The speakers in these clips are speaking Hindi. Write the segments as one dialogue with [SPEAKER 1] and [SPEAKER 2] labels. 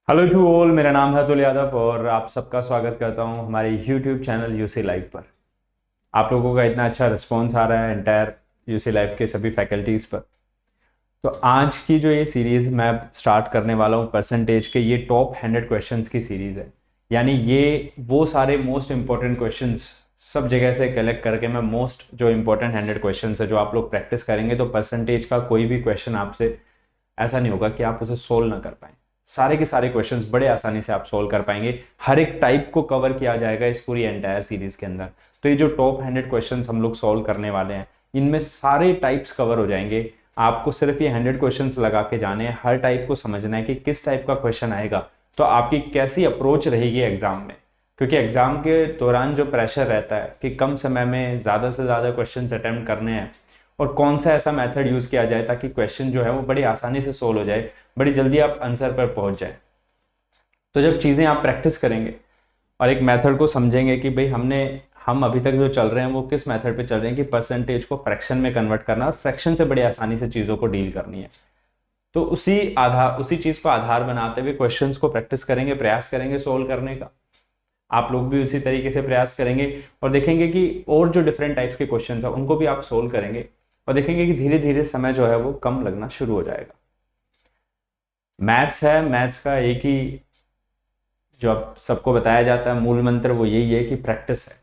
[SPEAKER 1] हेलो टू ऑल, मेरा नाम है अतुल यादव और आप सबका स्वागत करता हूं हमारे यूट्यूब चैनल यूसी लाइव पर। आप लोगों का इतना अच्छा रिस्पॉन्स आ रहा है एंटायर यूसी लाइव के सभी फैकल्टीज़ पर। तो आज की जो ये सीरीज़ मैं स्टार्ट करने वाला हूँ परसेंटेज के, ये टॉप 100 क्वेश्चंस की सीरीज़ है। यानी ये वो सारे मोस्ट इंपॉर्टेंट क्वेश्चंस सब जगह से कलेक्ट करके मैं मोस्ट जो इंपॉर्टेंट 100 क्वेश्चंस है जो आप लोग प्रैक्टिस करेंगे तो परसेंटेज का कोई भी क्वेश्चन आपसे ऐसा नहीं होगा कि आप उसे सोल्व ना कर पाए। सारे के सारे क्वेश्चंस बड़े आसानी से आप सोल्व कर पाएंगे। हर एक टाइप को कवर किया जाएगा इस पूरी एंटायर सीरीज के अंदर। तो ये जो टॉप 100 क्वेश्चंस हम लोग सोल्व करने वाले हैं, इनमें सारे टाइप्स कवर हो जाएंगे। आपको सिर्फ ये 100 क्वेश्चंस लगा के जाने हैं, हर टाइप को समझना है कि किस टाइप का क्वेश्चन आएगा, तो आपकी कैसी अप्रोच रहेगी एग्जाम में। क्योंकि एग्जाम के दौरान जो प्रेशर रहता है कि कम समय में ज़्यादा से ज़्यादा क्वेश्चंस अटेम्प्ट करने हैं और कौन सा ऐसा मेथड यूज़ किया जाए ताकि क्वेश्चन जो है वो बड़ी आसानी से सोल्व हो जाए, बड़ी जल्दी आप आंसर पर पहुंच जाए। तो जब चीज़ें आप प्रैक्टिस करेंगे और एक मेथड को समझेंगे कि भाई हम अभी तक जो चल रहे हैं वो किस मेथड पे चल रहे हैं कि परसेंटेज को फ्रैक्शन में कन्वर्ट करना और फ्रैक्शन से बड़ी आसानी से चीज़ों को डील करनी है। तो उसी चीज़ को आधार बनाते हुए क्वेश्चंस को प्रैक्टिस करेंगे, प्रयास करेंगे सोल्व करने का। आप लोग भी उसी तरीके से प्रयास करेंगे और देखेंगे कि और जो डिफरेंट टाइप्स के क्वेश्चंस हैं उनको भी आप सोल्व करेंगे और देखेंगे कि धीरे धीरे समय जो है वो कम लगना शुरू हो जाएगा। मैथ्स है, मैथ्स का एक ही जो आप सबको बताया जाता है मूल मंत्र वो यही है कि प्रैक्टिस है।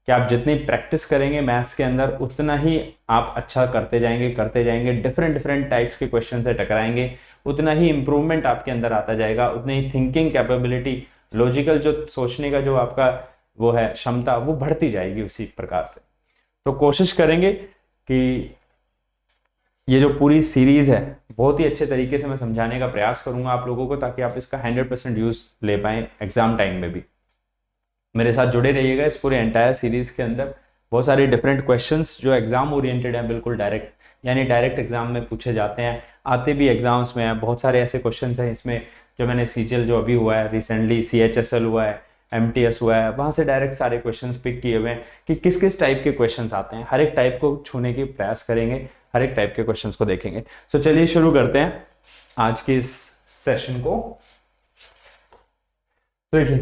[SPEAKER 1] कि आप जितनी प्रैक्टिस करेंगे मैथ्स के अंदर उतना ही आप अच्छा करते जाएंगे डिफरेंट डिफरेंट टाइप्स के क्वेश्चन से टकराएंगे, उतना ही इंप्रूवमेंट आपके अंदर आता जाएगा, उतनी ही थिंकिंग कैपेबिलिटी, लॉजिकल जो सोचने का जो आपका वो है क्षमता, वो बढ़ती जाएगी उसी प्रकार से। तो कोशिश करेंगे कि ये जो पूरी सीरीज है बहुत ही अच्छे तरीके से मैं समझाने का प्रयास करूंगा आप लोगों को, ताकि आप इसका 100% यूज ले पाएं एग्जाम टाइम में भी। मेरे साथ जुड़े रहिएगा इस पूरे एंटायर सीरीज के अंदर। बहुत सारे डिफरेंट क्वेश्चंस जो एग्जाम ओरिएंटेड हैं, बिल्कुल डायरेक्ट, यानी डायरेक्ट एग्जाम में पूछे जाते हैं, आते भी एग्जाम्स में हैं। बहुत सारे ऐसे क्वेश्चंस हैं इसमें जो मैंने सीजीएल जो अभी हुआ है रिसेंटली, सीएचएसएल हुआ है, एमटीएस हुआ है, वहां से डायरेक्ट सारे क्वेश्चंस पिक किए हुए हैं कि किस किस टाइप के क्वेश्चंस आते हैं। हर एक टाइप को छूने की प्रयास करेंगे, हर एक टाइप के क्वेश्चंस को देखेंगे। तो चलिए शुरू करते हैं आज के इस सेशन को। तो देखिए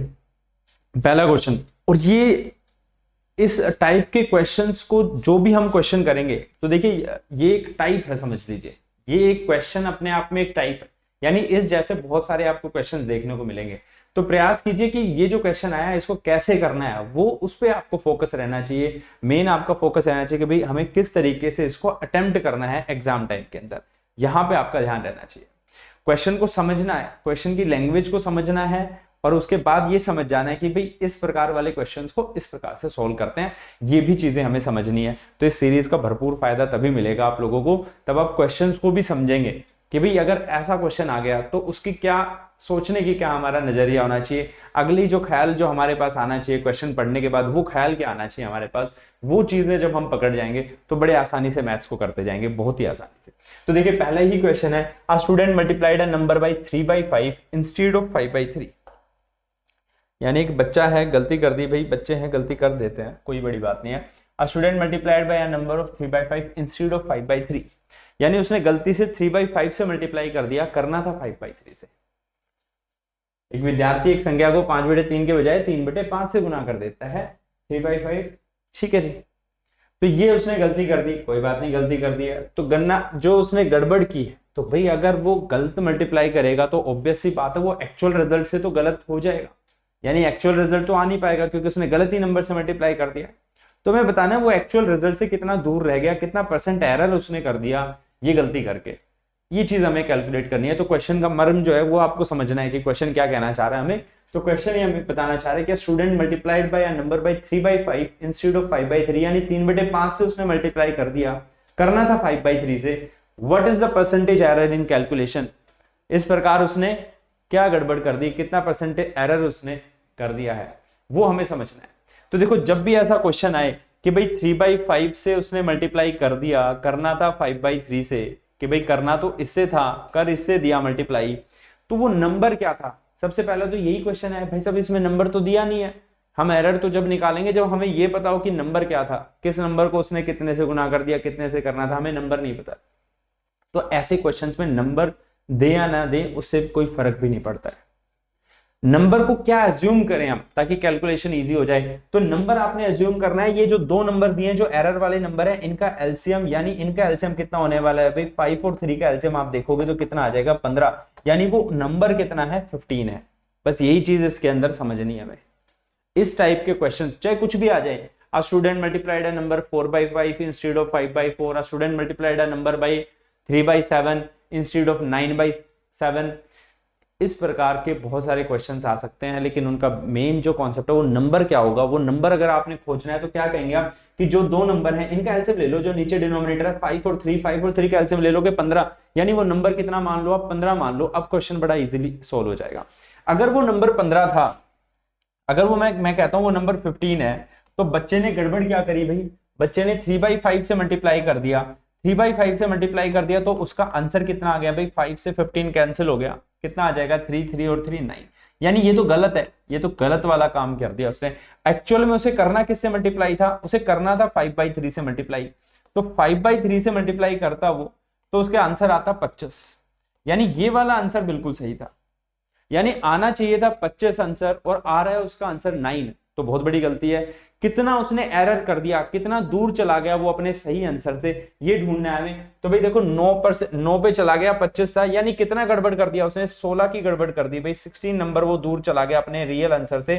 [SPEAKER 1] पहला क्वेश्चन, और ये इस टाइप के क्वेश्चंस को जो भी हम क्वेश्चन करेंगे तो देखिए ये एक टाइप है, समझ लीजिए ये एक क्वेश्चन अपने आप में एक टाइप है। यानी इस जैसे बहुत सारे आपको क्वेश्चंस देखने को मिलेंगे। तो प्रयास कीजिए कि ये जो क्वेश्चन आया है इसको कैसे करना है, वो उस पर आपको फोकस रहना चाहिए। मेन आपका फोकस रहना चाहिए कि भाई हमें किस तरीके से इसको अटेम्प्ट करना है एग्जाम टाइम के अंदर, यहाँ पे आपका ध्यान रहना चाहिए। क्वेश्चन को समझना है, क्वेश्चन की लैंग्वेज को समझना है और उसके बाद ये समझ जाना है कि भाई इस प्रकार वाले क्वेश्चंस को इस प्रकार से सॉल्व करते हैं। ये भी चीजें हमें समझनी है। तो इस सीरीज का भरपूर फायदा तभी मिलेगा आप लोगों को, तब आप क्वेश्चंस को भी समझेंगे कि भाई अगर ऐसा क्वेश्चन आ गया तो उसकी क्या सोचने की क्या हमारा नजरिया होना चाहिए, अगली जो ख्याल जो हमारे पास आना चाहिए क्वेश्चन पढ़ने के बाद, वो ख्याल क्या आना चाहिए हमारे पास। वो चीजें जब हम पकड़ जाएंगे तो बड़े आसानी से मैथ्स को करते जाएंगे, बहुत ही आसानी से। तो देखिए पहला ही क्वेश्चन है, a student multiplied a number by 3/5 instead of 5/3। यानी एक बच्चा है, गलती कर दी, भाई बच्चे हैं गलती कर देते हैं, कोई बड़ी बात नहीं है। A student multiplied by a number of 3/5 instead of 5/3। यानी उसने गलती से 3/5 से मल्टीप्लाई कर दिया, करना था 5/3 से। एक विद्यार्थी एक संख्या को 5/3 के बजाय 3/5 से गुना कर देता है 3/5। ठीक है जी, तो ये उसने गलती कर दी, कोई बात नहीं गलती कर दी है। तो गन्ना जो उसने गड़बड़ की है, तो भाई अगर वो गलत मल्टीप्लाई करेगा तो ऑब्वियस सी बात है वो एक्चुअल रिजल्ट से तो गलत हो जाएगा, यानी एक्चुअल रिजल्ट तो आ नहीं पाएगा क्योंकि उसने गलत ही नंबर से मल्टीप्लाई कर दिया। तो हमें बताना है वो एक्चुअल रिजल्ट से कितना दूर रह गया, कितना परसेंट एरर उसने कर दिया ये गलती करके। ये चीज हमें कैलकुलेट करनी है। तो क्वेश्चन का मर्म जो है वो आपको समझना है कि क्वेश्चन क्या कहना चाह रहा है हमें। तो क्वेश्चन ये हमें बताना चाह रहे हैं कि student multiplied by a number by 3/5 instead of 5/3, यानी 3/5 से उसने मल्टीप्लाई कर दिया, करना था 5/3 से। What is the percentage error in calculation. इस प्रकार उसने क्या गड़बड़ कर दी, कितना परसेंटेज एरर उसने कर दिया है, वो हमें समझना है। तो देखो जब भी ऐसा क्वेश्चन आए कि भाई 3/5 से उसने मल्टीप्लाई कर दिया, करना था 5/3 से, कि भाई करना तो इससे था, कर इससे दिया मल्टीप्लाई, तो वो नंबर क्या था। सबसे पहला तो यही क्वेश्चन है, भाई सब इसमें नंबर तो दिया नहीं है। हम एरर तो जब निकालेंगे जब हमें ये पता हो कि नंबर क्या था, किस नंबर को उसने कितने से गुना कर दिया, कितने से करना था, हमें नंबर नहीं पता। तो ऐसे क्वेश्चंस में नंबर दे या ना दे उससे कोई फर्क भी नहीं पड़ता है। नंबर को क्या एज्यूम करें आप ताकि कैलकुलेशन इजी हो जाए। तो नंबर आपने एज्यूम करना है, ये जो दो नंबर दिए हैं जो एरर वाले नंबर है, इनका एलसीएम, यानी इनका एलसीएम कितना होने वाला है भाई, 5 और 3 का एलसीएम आप देखोगे तो कितना आ जाएगा 15, यानी वो नंबर कितना है 15 है। बस यही चीज इसके अंदर समझनी है भाई। इस टाइप के क्वेश्चन चाहे कुछ भी आ जाए, a student multiplied a number 4/5 instead of 5/4, a student multiplied a number by 3/7 instead of 9/7, इस प्रकार के बहुत सारे क्वेश्चंस आ सकते हैं। लेकिन उनका मेन जो कॉन्सेप्ट है वो नंबर क्या होगा, वो नंबर अगर आपने खोजना है तो क्या कहेंगे आप कि जो दो नंबर हैं इनका एलसीएम ले लो, जो नीचे डिनोमिनेटर है 5 और 3, 5 और 3 का एलसीएम ले लोगे 15, यानी वो नंबर कितना मान लो आप 15 मान लो। अब क्वेश्चन बड़ा इजीली सोल्व हो जाएगा। अगर वो नंबर 15 था, अगर वो मैं कहता हूं वो नंबर 15 है, तो बच्चे ने गड़बड़ क्या करी भाई, बच्चे ने 3/5 से मल्टीप्लाई कर दिया, 3/5 से मल्टीप्लाई कर दिया तो उसका आंसर कितना आ गया भाई, 5 से 15 कैंसिल हो गया, कितना आ जाएगा 3, 3 और 3 9, यानी ये तो गलत है, ये तो गलत वाला काम कर दिया उसने। एक्चुअल में उसे करना किससे मल्टीप्लाई था, उसे करना था 5/3 से मल्टीप्लाई, तो 5/3 से मल्टीप्लाई करता वो तो उसके आंसर आता 25, यानी ये वाला आंसर बिल्कुल सही था, यानी आना चाहिए था 25 आंसर और आ रहा है उसका आंसर 9, तो बहुत बड़ी गलती है। कितना उसने एरर कर दिया, कितना दूर चला गया वो अपने सही आंसर से, ये ढूंढना है हमें। तो भाई देखो 9 पे चला गया, 25 था, यानी कितना गड़बड़ कर दिया उसने, 16 की गड़बड़ कर दी भाई, 16 नंबर वो दूर चला गया अपने रियल आंसर से।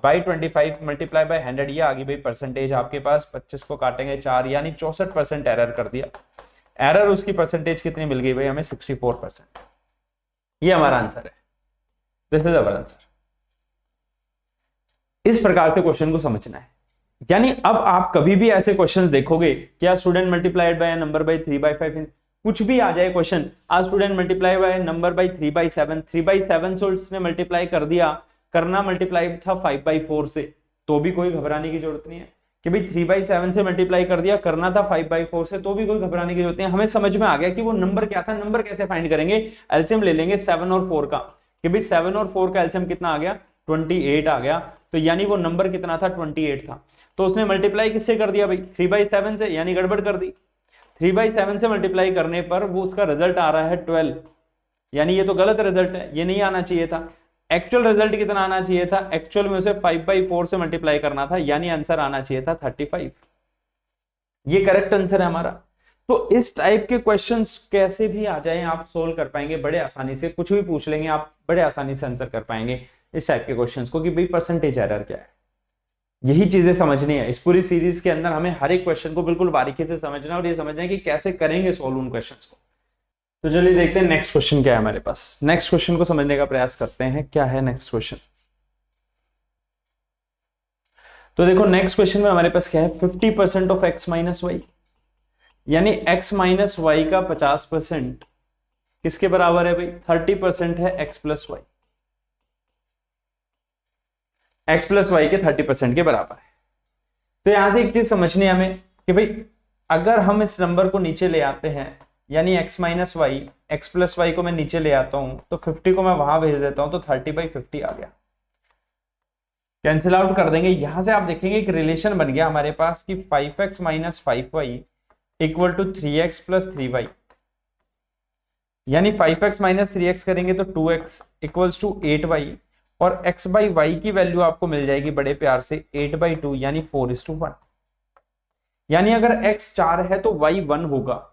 [SPEAKER 1] बाई 25 मल्टीप्लाई बाय 100, ये आ गई भाई परसेंटेज आपके पास, 25 को काटेंगे 4, यानी 64% एरर कर दिया। एरर उसकी परसेंटेज कितनी मिल गई भाई हमें, 64%। ये हमारा आंसर है, दिस इज अवर आंसर। इस प्रकार से क्वेश्चन को समझना है। यानी अब आप कभी भी ऐसे क्वेश्चंस देखोगे, क्या student multiplied by number by 3/5, कुछ भी आ जाए क्वेश्चन, आज student multiply by number by 3/7, 3/7 से उसने मल्टीप्लाई कर दिया, करना मल्टीप्लाई था 5/4 से, तो भी कोई घबराने की जरूरत नहीं है कि भाई 3/7 से मल्टीप्लाई कर दिया, करना था 5/4 से, तो भी कोई घबराने की जरूरत नहीं है। हमें समझ में आ गया कि वो नंबर क्या था। नंबर कैसे फाइंड करेंगे, एलसीएम ले लेंगे 7 और 4 का, कि भाई 7 और 4 का एलसीएम कितना आ गया, 28 आ गया, तो यानी वो नंबर कितना था, 28 था। तो उसने मल्टीप्लाई किससे कर दिया भाई, 3/7 से, यानी गड़बड़ कर दी। 3/7 से मल्टीप्लाई करने पर वो उसका रिजल्ट आ रहा है 12, यानी ये तो गलत रिजल्ट है, ये नहीं आना चाहिए था। एक्चुअल रिजल्ट कितना आना चाहिए था, एक्चुअल में उसे 5/4 से मल्टीप्लाई करना था, यानी आंसर आना चाहिए था 35। ये करेक्ट आंसर है हमारा। तो इस टाइप के क्वेश्चंस कैसे भी आ जाएं आप सोल्व कर पाएंगे बड़े आसानी से, कुछ भी पूछ लेंगे आप बड़े आसानी से आंसर कर पाएंगे इस टाइप के क्वेश्चंस को, कि भाई परसेंटेज एरर क्या है। यही चीजें समझनी है। इस पूरी सीरीज के अंदर हमें हर एक क्वेश्चन को बिल्कुल बारीकी से समझना है और ये समझना है कि कैसे करेंगे सोल्व उन क्वेश्चंस को। तो चलिए देखते हैं नेक्स्ट क्वेश्चन क्या है हमारे पास। नेक्स्ट क्वेश्चन को समझने का प्रयास करते हैं, क्या है नेक्स्ट क्वेश्चन। तो देखो नेक्स्ट क्वेश्चन में हमारे पास क्या है, 50% ऑफ x माइनस वाई, यानी x माइनस वाई का 50% किसके बराबर है भाई, 30% है x plus y, x plus y के 30% के बराबर है। तो यहां से एक चीज समझनी है हमें कि भाई अगर हम इस नंबर को नीचे ले आते हैं, यानी x minus y, x plus y को मैं नीचे ले आता हूं, तो 50 को मैं वहां भेज देता हूं, तो 30/50 आ गया। कैंसिल आउट कर देंगे, यहां से आप देखेंगे एक रिलेशन बन गया हमारे पास कि 5x minus 5y equal to 3x plus 3y, यानी 5x माइनस 3x करेंगे तो 2x इक्वल्स टू 8y, और x बाई वाई की वैल्यू आपको मिल जाएगी बड़े प्यार से 8/2, यानी 4:1, यानी अगर x 4 है तो y 1 होगा।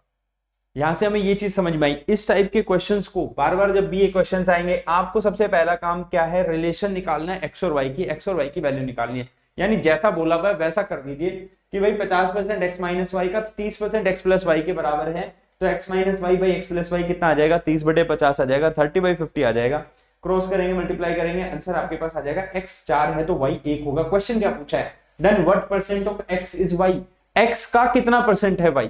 [SPEAKER 1] यहां से हमें ये चीज समझ में आई। इस टाइप के क्वेश्चंस को बार बार जब भी ये क्वेश्चंस आएंगे, आपको सबसे पहला काम क्या है, रिलेशन निकालना है x और y की, x और y की वैल्यू निकालनी है, यानी जैसा बोला हुआ है वैसा कर दीजिए कि भाई 50% x माइनस वाई का 30% x प्लस वाई के बराबर है, तो x minus y by x plus y कितना आ जाएगा, 30/50 आ जाएगा, 30/50 आ जाएगा। क्रॉस करेंगे, मल्टीप्लाई करेंगे, आंसर आपके पास आ जाएगा x 4 है तो y 1 होगा। क्वेश्चन क्या पूछा है, then what percent of x is y, x का कितना परसेंट है y,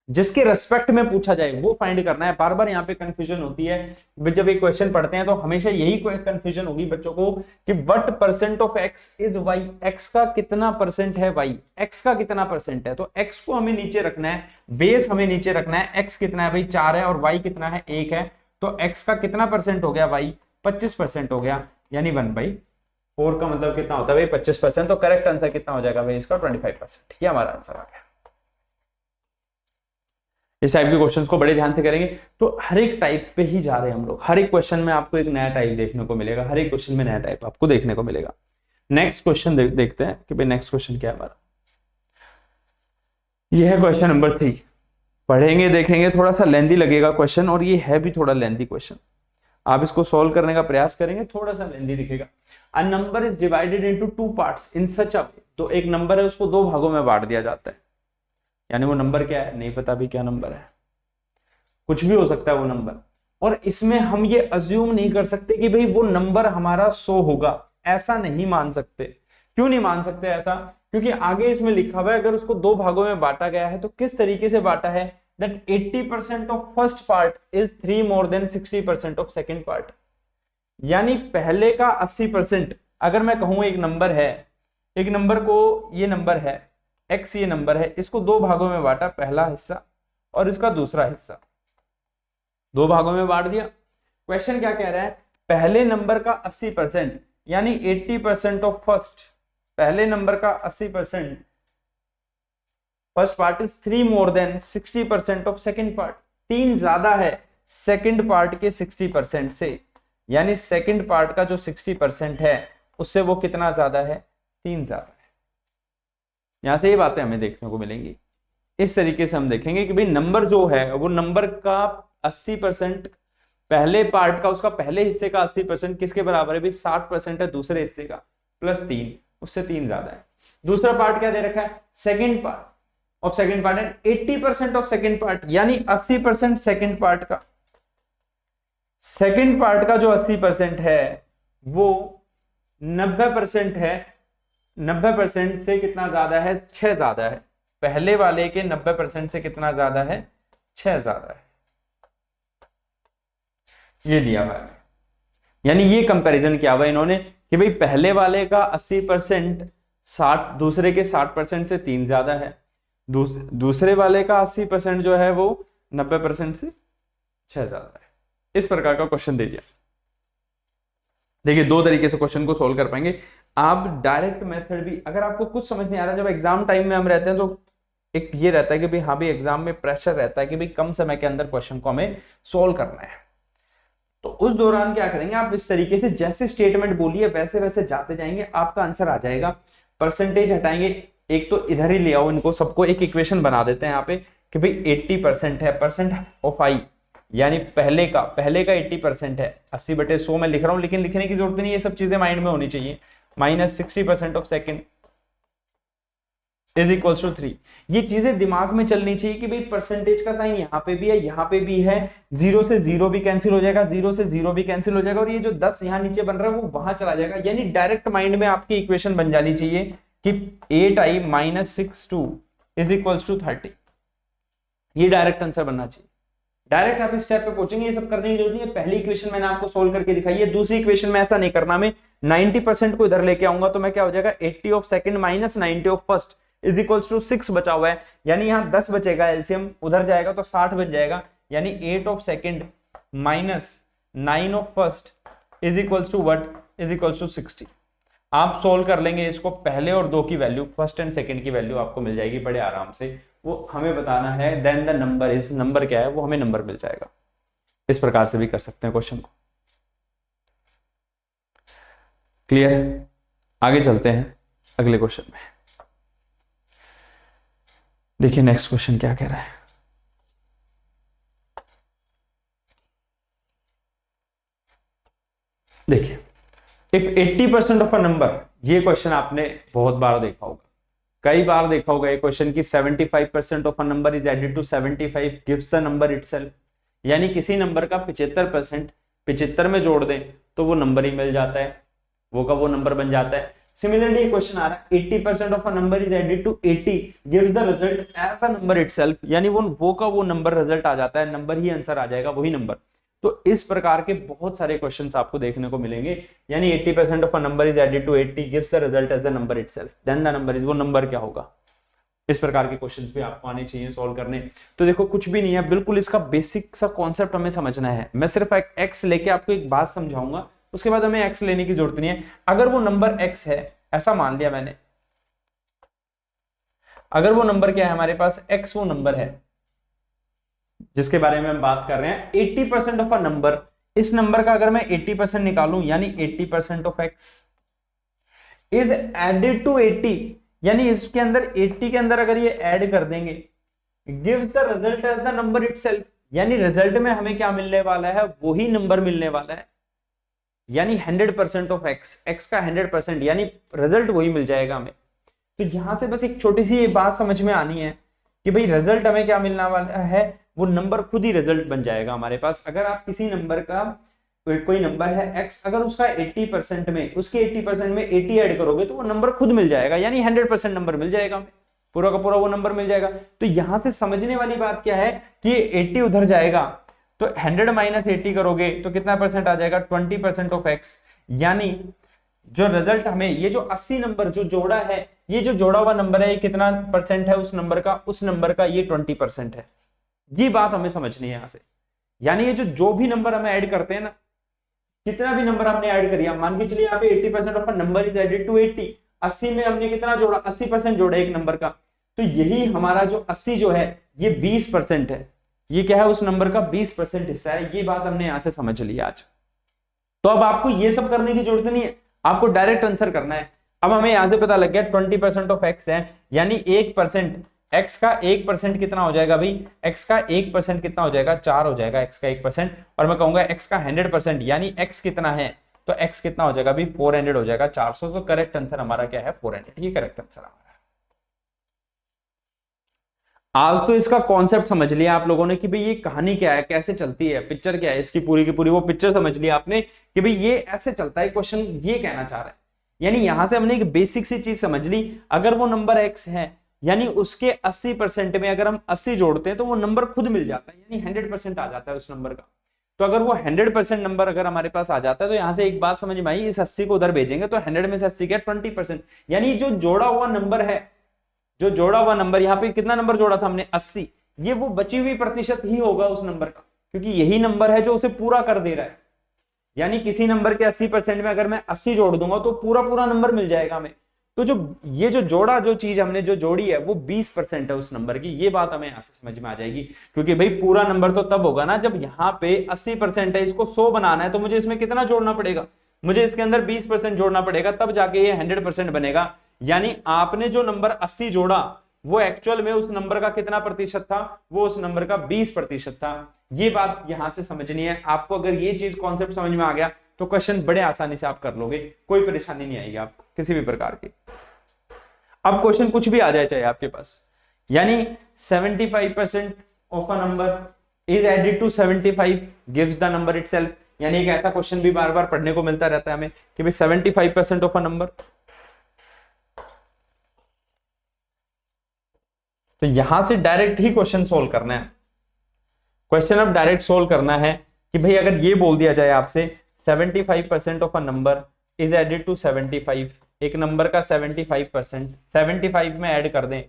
[SPEAKER 1] जिसके रेस्पेक्ट में पूछा जाए वो फाइंड करना है। बार बार यहाँ पे कंफ्यूजन होती है, जब ये क्वेश्चन पढ़ते हैं तो हमेशा यही कंफ्यूजन होगी बच्चों को कि what percent of x is y, x का कितना परसेंट है y, x का कितना परसेंट है। तो x को हमें नीचे रखना है, बेस हमें नीचे रखना है। x कितना है भाई, 4 है, और y कितना है, 1 है, तो x का कितना परसेंट हो गया, y 25% हो गया, यानी 1/4 का मतलब कितना होता है भाई 25%। तो करेक्ट आंसर कितना हो जाएगा भाई इसका, 25%। ये हमारा आंसर आ गया। इस टाइप के क्वेश्चंस को बड़े ध्यान से करेंगे तो हर एक टाइप पे ही जा रहे हैं हम लोग। हर एक क्वेश्चन में आपको एक नया टाइप देखने को मिलेगा, हर एक क्वेश्चन में नया टाइप आपको देखने को मिलेगा। नेक्स्ट क्वेश्चन देखते हैं कि भाई नेक्स्ट क्वेश्चन क्या है हमारा। यह है क्वेश्चन नंबर 3। पढ़ेंगे देखेंगे, थोड़ा सा लेंथी लगेगा क्वेश्चन, और ये है भी थोड़ा लेंथी क्वेश्चन। आप इसको सॉल्व करने का प्रयास करेंगे, थोड़ा सा लेंथी दिखेगा। A number is divided into 2 parts in such a way. तो एक नंबर है, उसको 2 भागों में बांट दिया जाता है। यानी वो नंबर क्या है, नहीं पता भी क्या नंबर है, कुछ भी हो सकता है वो नंबर। और इसमें हम ये अज्यूम नहीं कर सकते कि भाई वो नंबर हमारा 100 होगा, ऐसा नहीं मान सकते। क्यों नहीं मान सकते ऐसा? क्योंकि आगे इसमें लिखा हुआ है अगर उसको 2 भागों में बांटा गया है तो किस तरीके से बांटा है, that 80% of first part is 3 more than 60% of second part. यानी पहले का 80%, अगर मैं कहूं एक नंबर है, एक नंबर को, ये नंबर है x, ये नंबर है, इसको 2 भागों में बांटा, पहला हिस्सा और इसका दूसरा हिस्सा, 2 भागों में बांट दिया। क्वेश्चन क्या कह रहा है, पहले नंबर का 80% यानी 80% ऑफ फर्स्ट, पहले नंबर का 80% first part is 3 more than 60% of second part. 3 ज्यादा है सेकेंड पार्ट के 60% से, यानी सेकेंड पार्ट का जो 60% है उससे वो कितना ज्यादा है, 3 ज्यादा है। यहां से ये बातें हमें देखने को मिलेंगी। इस तरीके से हम देखेंगे कि भाई नंबर जो है वो नंबर का 80% पहले पार्ट का, उसका पहले हिस्से का 80% किसके बराबर है, भी 60% है दूसरे हिस्से का, प्लस 3, उससे 3 ज्यादा है। दूसरा पार्ट क्या दे रखा है, second part of second part है 80% ऑफ सेकेंड पार्ट, यानी 80% सेकेंड पार्ट का, सेकेंड पार्ट का जो 80% है वो 90% है, 90% से कितना ज्यादा है, 6 ज्यादा है। पहले वाले के 90% से कितना ज्यादा है, 6 ज्यादा है। ये दिया हुआ है, यानी ये कंपैरिजन किया हुआ इन्होंने कि भाई पहले वाले का 80% 60, दूसरे के 60% से 3 ज्यादा है, दूसरे वाले का 80% जो है वो 90% से 6 ज्यादा है। इस प्रकार का क्वेश्चन दे दिया। देखिए 2 तरीके से क्वेश्चन को सोल्व कर पाएंगे आप। डायरेक्ट मेथड भी, अगर आपको कुछ समझ नहीं आ रहा, जब एग्जाम टाइम में हम रहते हैं तो एक ये रहता है कि भाई हाँ भी एग्जाम में प्रेशर रहता है कि भाई कम समय के अंदर क्वेश्चन को हमें सोल्व करना है, तो उस दौरान क्या करेंगे आप, इस तरीके से जैसे स्टेटमेंट बोलिए वैसे वैसे जाते जाएंगे, आपका आंसर आ जाएगा। परसेंटेज हटाएंगे, एक तो इधर ही ले आओ इनको सबको, एक इक्वेशन बना देते हैं यहाँ पे कि भाई 80% है, परसेंट ऑफ आई, यानी पहले का 80% है, 80/100 में लिख रहा हूं, लेकिन लिखने की जरूरत नहीं, ये सब चीजें माइंड में होनी चाहिए। Minus 60% of second is equals to 3। ये चीजें दिमाग में चलनी चाहिए कि भाई परसेंटेज का साइन यहाँ पे भी है, यहाँ पे भी है, 0 से 0 भी कैंसिल हो जाएगा, 0 से 0 भी कैंसिल हो जाएगा, और ये जो 10 यहाँ नीचे बन रहा है वो वहां चला जाएगा। यानी डायरेक्ट माइंड में आपकी इक्वेशन बन जानी चाहिए कि 8i minus 6 is equals to 30। ये डायरेक्ट आंसर बनना चाहिए। डायरेक्ट आप इस स्टेप पे पहुंचेंगे, ये सब करने की जरूरत नहीं है। पहली इक्वेशन मैंने आपको सोल्व करके दिखाई है, दूसरी इक्वेशन में ऐसा नहीं करना, मैं 90% को इधर लेके आऊंगा तो मैं क्या हो जाएगा, 80 of second minus 90 of first is equals to 6 बचा हुआ है, यानी यहाँ 10 बचेगा, एलसीएम उधर जाएगा तो 60 बन जाएगा, यानी 8 of second minus 9 of first is equals to what, is equals to 60। आप सोल्व कर लेंगे इसको, पहले और 2 की वैल्यू, फर्स्ट एंड सेकंड की वैल्यू आपको मिल जाएगी बड़े आराम से। वो हमें बताना है then the number is, number क्या है वो हमें नंबर मिल जाएगा। इस प्रकार से भी कर सकते हैं क्वेश्चन को। क्लियर है? आगे चलते हैं अगले क्वेश्चन में। देखिए नेक्स्ट क्वेश्चन क्या कह रहा है। देखिए इफ 80% ऑफ अ नंबर, ये क्वेश्चन आपने बहुत बार देखा होगा, कई बार देखा होगा ये क्वेश्चन की 75% of a number is added to 75 gives the number itself. यानी किसी नंबर का 75% 75 में जोड़ दें तो वो नंबर ही मिल जाता है, वो का वो नंबर बन जाता है। सिमिलरली क्वेश्चन आ रहा है 80% of a number is added to 80 gives the result as a number itself, यानी वो का वो नंबर रिजल्ट आ जाता है, नंबर ही आंसर आ जाएगा, वही नंबर। तो इस प्रकार के बहुत सारे क्वेश्चंस आपको देखने को मिलेंगे। यानी 80% of a number is added to 80 gives the result as the number itself, then the number is, वो नंबर क्या होगा। इस प्रकार के क्वेश्चंस भी आपको आने चाहिए सॉल्व करने। तो देखो कुछ भी नहीं है, बिल्कुल इसका बेसिक सा कॉन्सेप्ट हमें समझना है। मैं सिर्फ एक्स लेके आपको एक बात समझाऊंगा, उसके बाद हमें एक्स लेने की जरूरत नहीं है। अगर वो नंबर एक्स है, ऐसा मान लिया मैंने, अगर वो नंबर क्या है हमारे पास, एक्स वो नंबर है, जिसके बारे में हम बात कर रहे हैं, 80% ऑफ अ नंबर, इस नंबर का अगर मैं 80% निकालूं यानी 80% of x is added to 80, यानी इसके अंदर 80 के अंदर अगर ये ऐड कर देंगे, gives the result as the number itself, यानी रिजल्ट में हमें क्या मिलने वाला है, वही नंबर मिलने वाला है, यानी 100% ऑफ एक्स, एक्स का 100%, यानी रिजल्ट वही मिल जाएगा हमें। तो यहां से बस एक छोटी सी ये बात समझ में आनी है कि भाई रिजल्ट हमें क्या मिलने वाला है, वो नंबर खुद ही रिजल्ट बन जाएगा हमारे पास। अगर आप किसी नंबर का कोई नंबर है x, अगर उसका 80% में, उसके 80% में 80 ऐड करोगे तो वो नंबर खुद मिल जाएगा, यानी 100% नंबर मिल जाएगा हमें, पूरा का पूरा वो नंबर मिल जाएगा। तो यहां से समझने वाली बात क्या है कि 80 उधर जाएगा तो 100 माइनस 80 करोगे तो कितना परसेंट आ जाएगा, 20% ऑफ x, यानी जो रिजल्ट हमें ये जो 80 नंबर जो जोड़ा है, ये जो जोड़ा हुआ नंबर है ये कितना परसेंट है उस नंबर का, उस नंबर का ये 20% है। ये बात हमें समझनी है यहां से, यानी ये जो भी नंबर हमें ऐड करते हैं ना, कितना भी नंबर हमने ऐड करिए, मान के चलिए यहाँ पे 80% of a number is added to 80, 80 में हमने कितना जोड़ा, 80% जोड़ा एक नंबर का, तो यही हमारा जो 80 जो है ये 20% है, ये क्या है उस नंबर का 20% हिस्सा है। ये बात हमने यहां से समझ ली आज। तो अब आपको ये सब करने की जरूरत नहीं है, आपको डायरेक्ट आंसर करना है। अब हमें यहां से पता लग गया 20% ऑफ एक्स है, यानी 1%, एक्स का 1% कितना हो जाएगा भाई, एक्स का 1% कितना हो जाएगा, 4 हो जाएगा एक्स का 1%, और मैं कहूंगा एक्स का 100%, यानी एक्स कितना है, तो एक्स कितना हो जाएगा भाई 400 हो जाएगा, 400। तो करेक्ट आंसर हमारा क्या है 400, ये करेक्ट आंसर हमारा। आज तो इसका कॉन्सेप्ट समझ लिया आप लोगों ने कि भाई ये कहानी क्या है, कैसे चलती है, पिक्चर क्या है इसकी पूरी की पूरी, वो पिक्चर समझ लिया आपने कि भाई ये ऐसे चलता है क्वेश्चन, ये कहना चाह रहा है। यानी यहां से हमने एक बेसिक सी चीज समझ ली, अगर वो नंबर एक्स है यानी उसके 80% में अगर हम 80 जोड़ते हैं तो वो नंबर खुद मिल जाता है, यानी 100% आ जाता है उस नंबर का। तो अगर वो 100% नंबर अगर हमारे पास आ जाता है तो यहां से एक बात समझ में आई, इस 80 को उधर भेजेंगे तो 100 में से 80 क्या 20%, यानी जो जोड़ा हुआ नंबर है, जो जोड़ा हुआ नंबर, यहाँ पे कितना नंबर जोड़ा था हमने 80, ये वो बची हुई प्रतिशत ही होगा उस नंबर का, क्योंकि यही नंबर है जो उसे पूरा कर दे रहा है। यानी किसी नंबर के 80% में अगर मैं 80 जोड़ दूंगा तो पूरा पूरा नंबर मिल जाएगा हमें। तो जो ये जो जोड़ा जो चीज हमने जो जोड़ी है वो 20% है उस नंबर की, ये बात हमें यहां से समझ में आ जाएगी। क्योंकि भाई पूरा नंबर तो तब होगा ना जब यहाँ पे 80% है, इसको 100 बनाना है तो मुझे इसमें कितना जोड़ना पड़ेगा, मुझे इसके अंदर 20% जोड़ना पड़ेगा, तब जाके ये 100% बनेगा। यानी आपने जो नंबर 80 जोड़ा वो एक्चुअल में उस नंबर का कितना प्रतिशत था, वो उस नंबर का 20% था। ये बात यहां से समझनी है आपको। अगर ये चीज कॉन्सेप्ट समझ में आ गया तो क्वेश्चन बड़े आसानी से आप कर लोगे, कोई परेशानी नहीं आएगी आपको किसी भी प्रकार की। अब क्वेश्चन कुछ भी आ जाए चाहे आपके पास, यानी 75% of a number is added to 75 gives the number itself, यानी एक ऐसा क्वेश्चन भी बार बार पढ़ने को मिलता रहता है हमें कि भाई 75% ऑफ अ नंबर। तो यहां से डायरेक्ट ही क्वेश्चन सोल्व करना है। क्वेश्चन अब डायरेक्ट सोल्व करना है कि भाई अगर ये बोल दिया जाए आपसे 75% of a number is added to 75, एक नंबर का 75% 75 में ऐड कर दें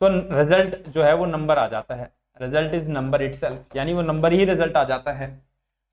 [SPEAKER 1] तो रिजल्ट जो है वो नंबर आ जाता है, रिजल्ट इज नंबर इटसेल्फ, यानी वो नंबर ही रिजल्ट आ जाता है।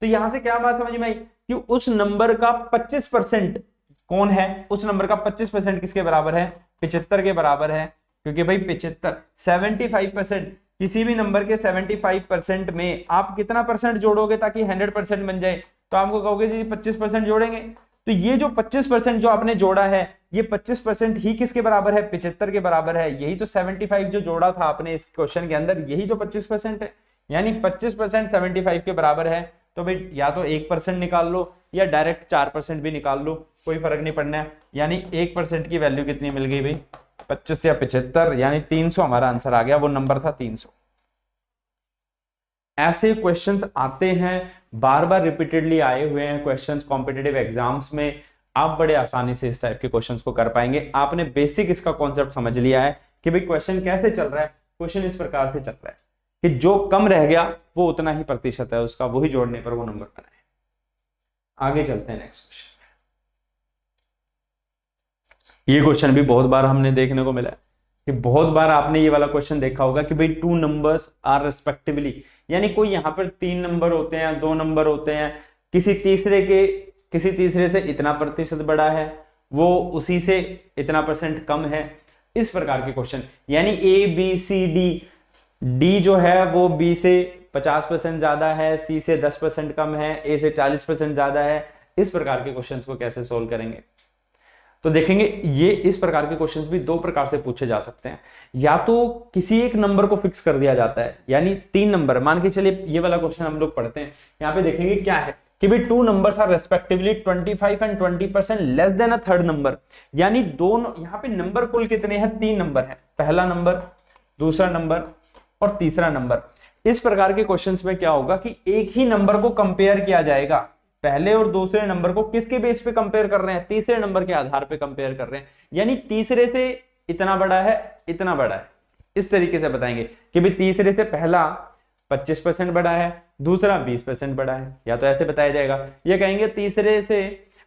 [SPEAKER 1] तो यहां से क्या बात समझ में आई कि उस नंबर का 25% कौन है, उस नंबर का 25% किसके बराबर है, 75 के बराबर है। क्योंकि भाई 75 75% किसी भी नंबर के 75% में आप कितना परसेंट जोड़ोगे ताकि 100% बन जाए, तो आपको कहोगे जी 25% जोड़ेंगे। तो ये जो 25% जो आपने जोड़ा है ये 25% ही किसके बराबर है, 75 के बराबर है। यही तो 75 जो जोड़ा था आपने इस क्वेश्चन के अंदर, यही तो 25% है, यानी 25% 75 के बराबर है। तो भाई या तो 1% निकाल लो या डायरेक्ट 4% भी निकाल लो, कोई फर्क नहीं पड़ना है। यानी 1% की वैल्यू कितनी मिल गई भाई 25 या 75, यानी 300 हमारा आंसर आ गया, वो नंबर था 300। ऐसे क्वेश्चंस आते हैं, बार बार रिपीटेडली आए हुए हैं क्वेश्चंस कॉम्पिटिटिव एग्जाम्स में, आप बड़े आसानी से इस टाइप के क्वेश्चंस को कर पाएंगे। आपने बेसिक इसका कॉन्सेप्ट समझ लिया है कि भाई क्वेश्चन कैसे चल रहा है, क्वेश्चन इस प्रकार से चल रहा है कि जो कम रह गया वो उतना ही प्रतिशत है उसका, वही जोड़ने पर वो नंबर बना है। आगे चलते हैं नेक्स्ट क्वेश्चन। ये क्वेश्चन भी बहुत बार हमने देखने को मिला है कि बहुत बार आपने ये वाला क्वेश्चन देखा होगा कि भाई टू नंबर्स आर रिस्पेक्टिवली, यानी कोई यहाँ पर 3 नंबर होते हैं, 2 नंबर होते हैं, किसी तीसरे से इतना प्रतिशत बड़ा है, वो उसी से इतना % कम है, इस प्रकार के क्वेश्चन। यानी A B C D D जो है वो बी से 50% ज्यादा है, सी से 10% कम है, ए से 40% ज्यादा है। इस प्रकार के क्वेश्चंस को कैसे सोल्व करेंगे? तो देखेंगे ये इस प्रकार के क्वेश्चंस भी दो प्रकार से पूछे जा सकते हैं। या तो किसी एक नंबर को फिक्स कर दिया जाता है, यानी 3 नंबर मान के चलिए, ये वाला क्वेश्चन हम लोग पढ़ते हैं। यहाँ पे देखेंगे क्या है कि भाई 2 numbers are respectively 25 and 20% less than a third number. यानी दोनों यहाँ पे नंबर कुल कितने हैं? 3 नंबर है, पहला नंबर, दूसरा नंबर और तीसरा नंबर। इस प्रकार के क्वेश्चंस में क्या होगा कि एक ही नंबर को कंपेयर किया जाएगा। पहले और दूसरे नंबर को किसके बेस पे कंपेयर कर रहे हैं? तीसरे नंबर के आधार पे कंपेयर कर रहे हैं। यानी तीसरे से इतना बड़ा है, इतना बड़ा है, इस तरीके से बताएंगे कि भाई तीसरे से पहला 25% बड़ा है, दूसरा 20% बड़ा है, या तो ऐसे बताया जाएगा। ये कहेंगे तीसरे से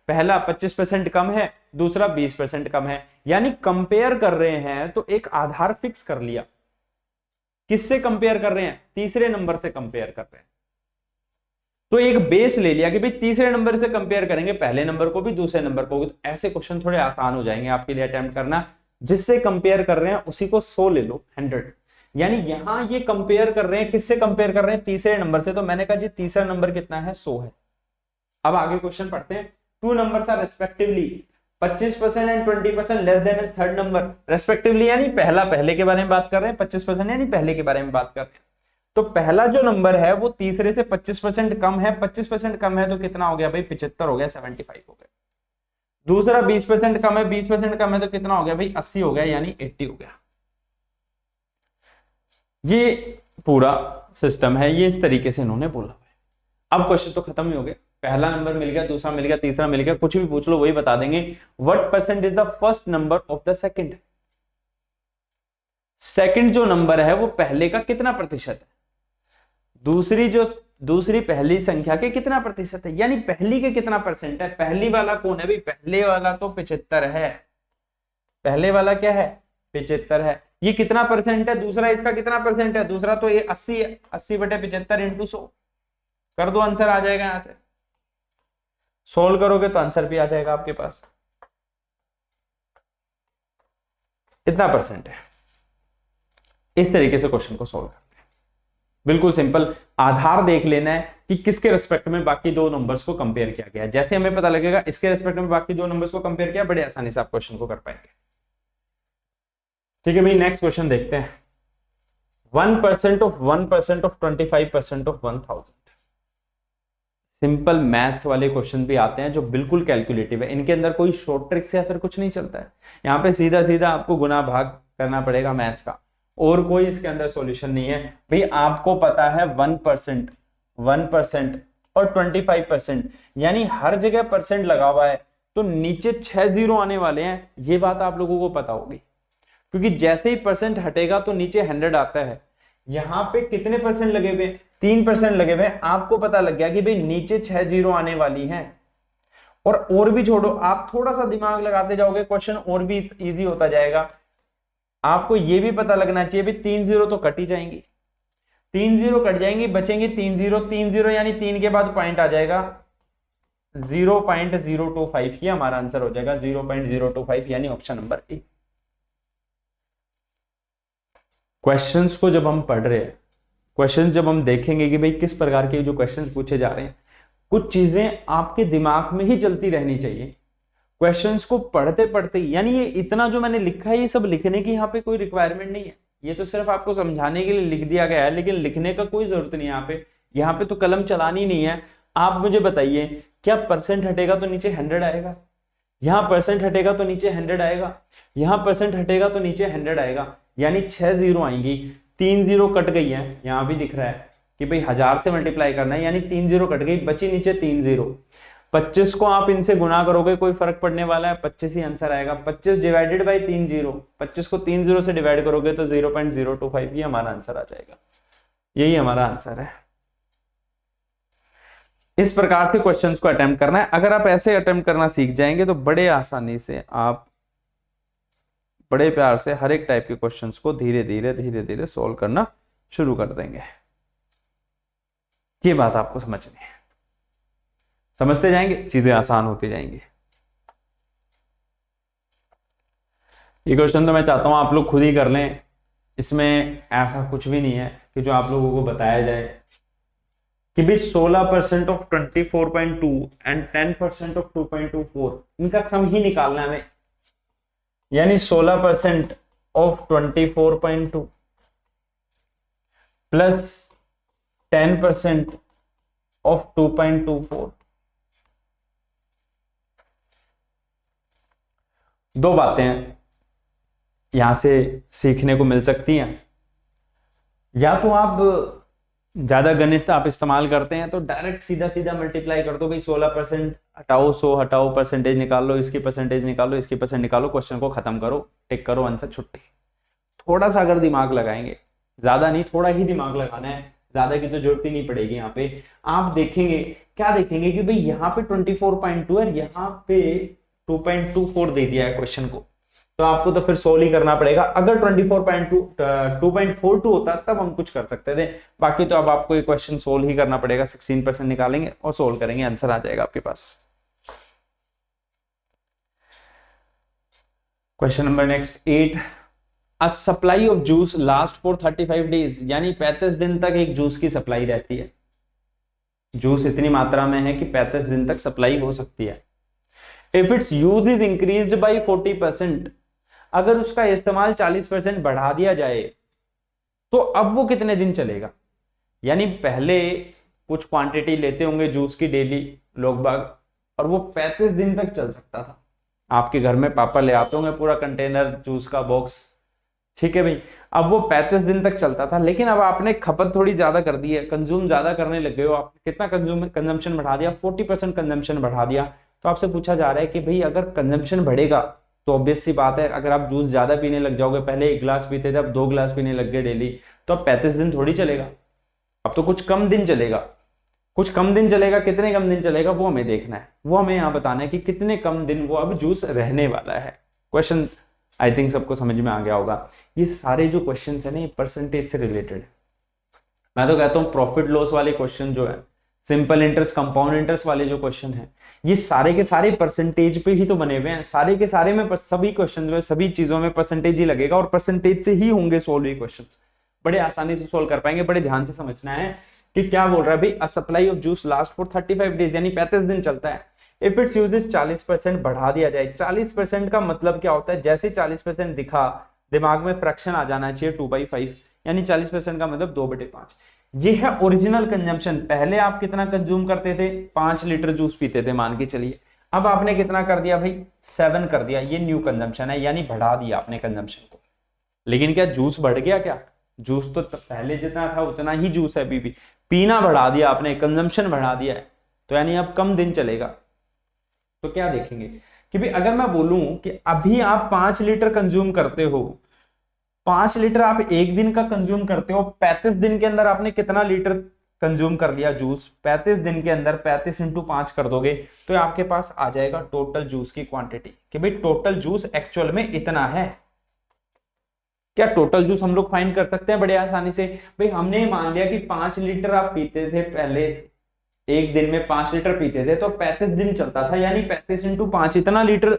[SPEAKER 1] पहला 25% कम है, दूसरा 20% कम है। यानी कंपेयर कर रहे हैं तो एक आधार फिक्स कर लिया। किससे कंपेयर कर रहे हैं? तीसरे नंबर से कंपेयर कर रहे हैं। तो एक बेस ले लिया कि भाई तीसरे नंबर से कंपेयर करेंगे, पहले नंबर को भी दूसरे नंबर को भी। तो ऐसे क्वेश्चन थोड़े आसान हो जाएंगे आपके लिए अटेम्प्ट करना। जिससे कंपेयर कर रहे हैं उसी को 100 ले लो, 100। यानी यहां ये कंपेयर कर रहे हैं, किससे कंपेयर कर रहे हैं? तीसरे नंबर से। तो मैंने कहा जी तीसरा नंबर कितना है? 100 है। अब आगे क्वेश्चन पढ़ते हैं। 2 numbers are respectively 25% and 20% less than third number. Respectively यानी पहला, पहले के बारे में बात कर रहे हैं, 25% यानी पहले के बारे में बात कर रहे हैं। तो पहला जो नंबर है वो तीसरे से 25% कम है। 25% कम है तो कितना हो गया भाई? 75 हो गया, 75 हो गया। दूसरा 20% कम है, 20% कम है तो कितना हो गया भाई? 80 हो गया, यानी 80 हो गया। ये पूरा सिस्टम है, ये इस तरीके से इन्होंने बोला है। अब क्वेश्चन तो खत्म ही हो गया। पहला नंबर मिल गया, दूसरा मिल गया, तीसरा मिल गया, कुछ भी पूछ लो वही बता देंगे। What percent is the first number of the second? Second जो नंबर है वो पहले का कितना प्रतिशत है? दूसरी पहली संख्या के कितना प्रतिशत है? यानी पहली के कितना परसेंट है? पहली वाला कौन है भाई? पहले वाला तो 75 है। पहले वाला क्या है? 75 है। ये कितना परसेंट है? दूसरा इसका कितना परसेंट है? दूसरा तो ये 80 है। 80/75 इंटू 100 कर दो, आंसर आ जाएगा। यहां से सोल्व करोगे तो आंसर भी आ जाएगा आपके पास। कितना परसेंट है? इस तरीके से क्वेश्चन को सोल्व करते हैं। बिल्कुल सिंपल। आधार देख लेना है कि किसके रेस्पेक्ट में बाकी दो नंबर्स को कंपेयर किया गया। जैसे हमें पता लगेगा इसके रेस्पेक्ट में बाकी दो नंबर्स को कंपेयर किया, बड़े आसानी से आप क्वेश्चन को कर पाएंगे। ठीक है भाई, नेक्स्ट क्वेश्चन देखते हैं। 1% of 1% of 25% of 1000। Simple maths वाले क्वेश्चन भी आते हैं जो बिल्कुल कैलकुलेटिव है। इनके अंदर कोई शॉर्ट ट्रिक्स या फिर कुछ नहीं चलता है। यहाँ पे सीधा सीधा आपको गुना भाग करना पड़ेगा मैथ्स का, और कोई इसके अंदर सॉल्यूशन नहीं है भाई। आपको पता है 1%, 1% और 25%, यानी हर जगह परसेंट लगा हुआ है तो नीचे 6 जीरो आने वाले हैं। ये बात आप लोगों को पता होगी, क्योंकि जैसे ही परसेंट हटेगा तो नीचे 100 आता है। यहां पे कितने परसेंट लगे हुए? 3% लगे हुए। आपको पता लग गया कि भाई नीचे 6 जीरो आने वाली हैं। और भी छोड़ो, आप थोड़ा सा दिमाग लगाते जाओगे क्वेश्चन और भी इजी होता जाएगा। आपको ये भी पता लगना चाहिए भाई 3 जीरो तो कट ही जाएंगी, 3 जीरो कट जाएंगी, बचेंगे 3 जीरो। 3 जीरो यानी 3 के बाद पॉइंट आ जाएगा 0.025। ये हमारा आंसर हो जाएगा 0.025, यानी ऑप्शन नंबर ए। क्वेश्चंस को जब हम पढ़ रहे हैं, क्वेश्चंस जब हम देखेंगे कि भाई किस प्रकार के जो क्वेश्चंस पूछे जा रहे हैं, कुछ चीजें आपके दिमाग में ही चलती रहनी चाहिए क्वेश्चंस को पढ़ते पढ़ते। यानी ये इतना जो मैंने लिखा है ये सब लिखने की यहाँ पे कोई रिक्वायरमेंट नहीं है। ये तो सिर्फ आपको समझाने के लिए लिख दिया गया है, लेकिन लिखने का कोई जरूरत नहीं है। यहाँ पे तो कलम चलानी नहीं है। आप मुझे बताइए, क्या परसेंट हटेगा तो नीचे 100 आएगा? यहाँ परसेंट हटेगा तो नीचे 100 आएगा, यहाँ परसेंट हटेगा तो नीचे 100 आएगा, यानी 6 जीरो आएंगी। 3 जीरो कट गई है, यहां भी दिख रहा है कि भाई 1000 से मल्टीप्लाई करना है, यानी 3 जीरो कट गई, बची नीचे 3 जीरो। 25 को आप इनसे गुना करोगे, कोई फर्क पड़ने वाला है? 25 ही आंसर आएगा। 25 डिवाइडेड बाई 3 जीरो, 25 को 3 जीरो से डिवाइड करोगे तो 0.025, ये हमारा आंसर आ जाएगा। यही हमारा आंसर है। इस प्रकार से क्वेश्चंस को अटेम्प्ट करना है। अगर आप ऐसे अटेम्प्ट करना सीख जाएंगे तो बड़े आसानी से आप बड़े प्यार से हर एक टाइप के क्वेश्चंस को धीरे धीरे सॉल्व करना शुरू कर देंगे। ये बात आपको समझनी है। समझते जाएंगे, चीजें आसान होती जाएंगी। ये क्वेश्चन तो मैं चाहता हूं आप लोग खुद ही कर लें, इसमें ऐसा कुछ भी नहीं है कि जो आप लोगों को बताया जाए कि भी 16% ऑफ 24.2 एंड 10% ऑफ 2.24 इनका सम ही निकालना है हमें, यानी 16% ऑफ 24.2 प्लस 10% ऑफ 2.24। दो बातें हैं यहां से सीखने को मिल सकती हैं, या तो आप ज्यादा गणित आप इस्तेमाल करते हैं तो डायरेक्ट सीधा सीधा मल्टीप्लाई कर दो भाई 16% हटाओ 100 हटाओ, परसेंटेज निकाल लो, इसकी परसेंटेज निकालो, इसकी परसेंट निकालो, क्वेश्चन को खत्म करो, टिक करो, आंसर छुट्टी। थोड़ा सा अगर दिमाग लगाएंगे, ज्यादा नहीं थोड़ा ही दिमाग लगाना है, ज्यादा की तो जरूरत ही नहीं पड़ेगी। यहाँ पे आप देखेंगे, क्या देखेंगे कि भाई यहाँ पे 24.2 है, यहाँ पे 2.24 दे दिया है क्वेश्चन को, तो आपको तो फिर सोल्व ही करना पड़ेगा। अगर 2.42 होता तब हम कुछ कर सकते थे, बाकी तो अब आपको ये क्वेश्चन सोल्व ही करना पड़ेगा। 16% निकालेंगे और सोल्व करेंगे, आंसर आ जाएगा आपके पास। Question number next 8, a supply of juice last for 35 days, यानी 35 दिन तक एक जूस की सप्लाई रहती है। जूस इतनी मात्रा में है कि 35 दिन तक सप्लाई हो सकती है। If it's use is increased by 40%, अगर उसका इस्तेमाल 40% बढ़ा दिया जाए तो अब वो कितने दिन चलेगा। यानी पहले कुछ क्वांटिटी लेते होंगे जूस की डेली लोग बाग, और वो 35 दिन तक चल सकता था। आपके घर में पापा ले आते होंगे पूरा कंटेनर जूस का बॉक्स, ठीक है भाई, अब वो 35 दिन तक चलता था। लेकिन अब आपने खपत थोड़ी ज्यादा कर दी है, कंज्यूम ज्यादा करने लग गए हो, आपने कितना कंजम्पशन बढ़ा दिया, 40% कंजम्पशन बढ़ा दिया। तो आपसे पूछा जा रहा है कि भाई अगर कंजम्पशन बढ़ेगा तो ऑब्वियस सी बात है, अगर आप जूस ज्यादा पीने लग जाओगे, पहले 1 गिलास पीते थे अब 2 गिलास पीने लग गए डेली, तो अब 35 दिन थोड़ी चलेगा, अब तो कुछ कम दिन चलेगा। कुछ कम दिन चलेगा, कितने कम दिन चलेगा वो हमें देखना है, वो हमें यहाँ बताना है कि कितने कम दिन वो अब जूस रहने वाला है। क्वेश्चन आई थिंक सबको समझ में आ गया होगा। ये सारे जो क्वेश्चन है ना ये परसेंटेज से रिलेटेड। मैं तो कहता हूँ प्रॉफिट लॉस वाले क्वेश्चन जो है, सिंपल इंटरेस्ट कंपाउंड इंटरेस्ट वाले जो क्वेश्चन है, ये सारे के सारे परसेंटेज पे ही तो बने हुए हैं। सारे के सारे में सभी क्वेश्चन में सभी चीजों में परसेंटेज ही लगेगा और परसेंटेज से ही होंगे सोल्व ये क्वेश्चन। बड़े आसानी से सोल्व कर पाएंगे। बड़े ध्यान से समझना है कि क्या बोल रहा है भाई, अ supply of juice last for 35 days, यानी 35 दिन चलता है। इफ इट्स यूजेस 40% बढ़ा दिया जाए। 40% का मतलब क्या होता है, जैसे 40% दिखा दिमाग में फ्रैक्शन आ जाना चाहिए 2/5, यानी 40% का मतलब 2/5। ये है ओरिजिनल कंजम्पशन। पहले आप कितना कंज्यूम करते थे, 5 लीटर जूस पीते थे मान के चलिए, अब आपने कितना कर दिया भाई 7 कर दिया, ये न्यू कंजम्पशन है, यानी बढ़ा दिया आपने कंजम्पशन को। लेकिन क्या जूस बढ़ गया, क्या जूस तो पहले जितना था उतना ही जूस है, अभी भी पीना बढ़ा दिया आपने, कंजम्पशन बढ़ा दिया है, तो यानी अब कम दिन चलेगा। तो क्या देखेंगे कि भाई अगर मैं बोलूं कि अभी आप 5 लीटर कंज्यूम करते हो, 5 लीटर आप एक दिन का कंज्यूम करते हो, 35 दिन के अंदर आपने कितना लीटर कंज्यूम कर लिया जूस, 35 दिन के अंदर 35 इंटू 5 कर दोगे तो आपके पास आ जाएगा टोटल जूस की क्वांटिटी, कि भाई टोटल जूस एक्चुअल में इतना है। क्या टोटल जूस हम लोग फाइंड कर सकते हैं बड़े आसानी से। भाई हमने मान लिया कि 5 लीटर आप पीते थे पहले, एक दिन में 5 लीटर पीते थे तो 35 दिन चलता था, यानी 35 इंटू 5 इतना लीटर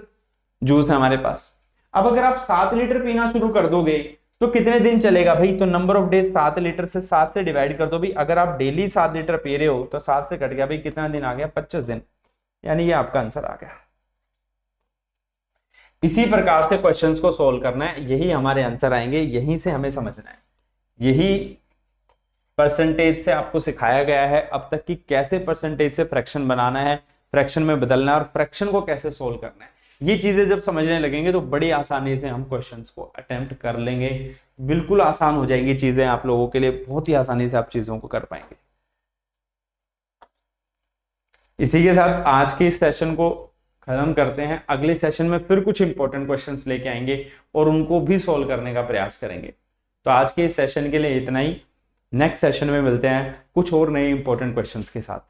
[SPEAKER 1] जूस है हमारे पास। अब अगर आप 7 लीटर पीना शुरू कर दोगे तो कितने दिन चलेगा भाई, तो नंबर ऑफ डेज 7 लीटर से 7 से डिवाइड कर दो भाई। अगर आप डेली 7 लीटर पी रहे हो तो 7 से कट गया भाई, कितना दिन आ गया 25 दिन, यानी ये आपका आंसर आ गया। इसी प्रकार से क्वेश्चंस को सोल्व करना है, यही हमारे आंसर आएंगे, यहीं से हमें समझना है। यही परसेंटेज से आपको सिखाया गया है अब तक कि कैसे परसेंटेज से फ्रैक्शन बनाना है, फ्रैक्शन में बदलना है और फ्रैक्शन को कैसे सोल्व करना है। ये चीजें जब समझने लगेंगे तो बड़ी आसानी से हम क्वेश्चंस को अटेम्प्ट कर लेंगे, बिल्कुल आसान हो जाएंगी चीजें आप लोगों के लिए, बहुत ही आसानी से आप चीजों को कर पाएंगे। इसी के साथ आज के इस सेशन को खत्म करते हैं। अगले सेशन में फिर कुछ इंपॉर्टेंट क्वेश्चंस लेके आएंगे और उनको भी सोल्व करने का प्रयास करेंगे। तो आज के इस सेशन के लिए इतना ही, नेक्स्ट सेशन में मिलते हैं कुछ और नए इंपॉर्टेंट क्वेश्चंस के साथ।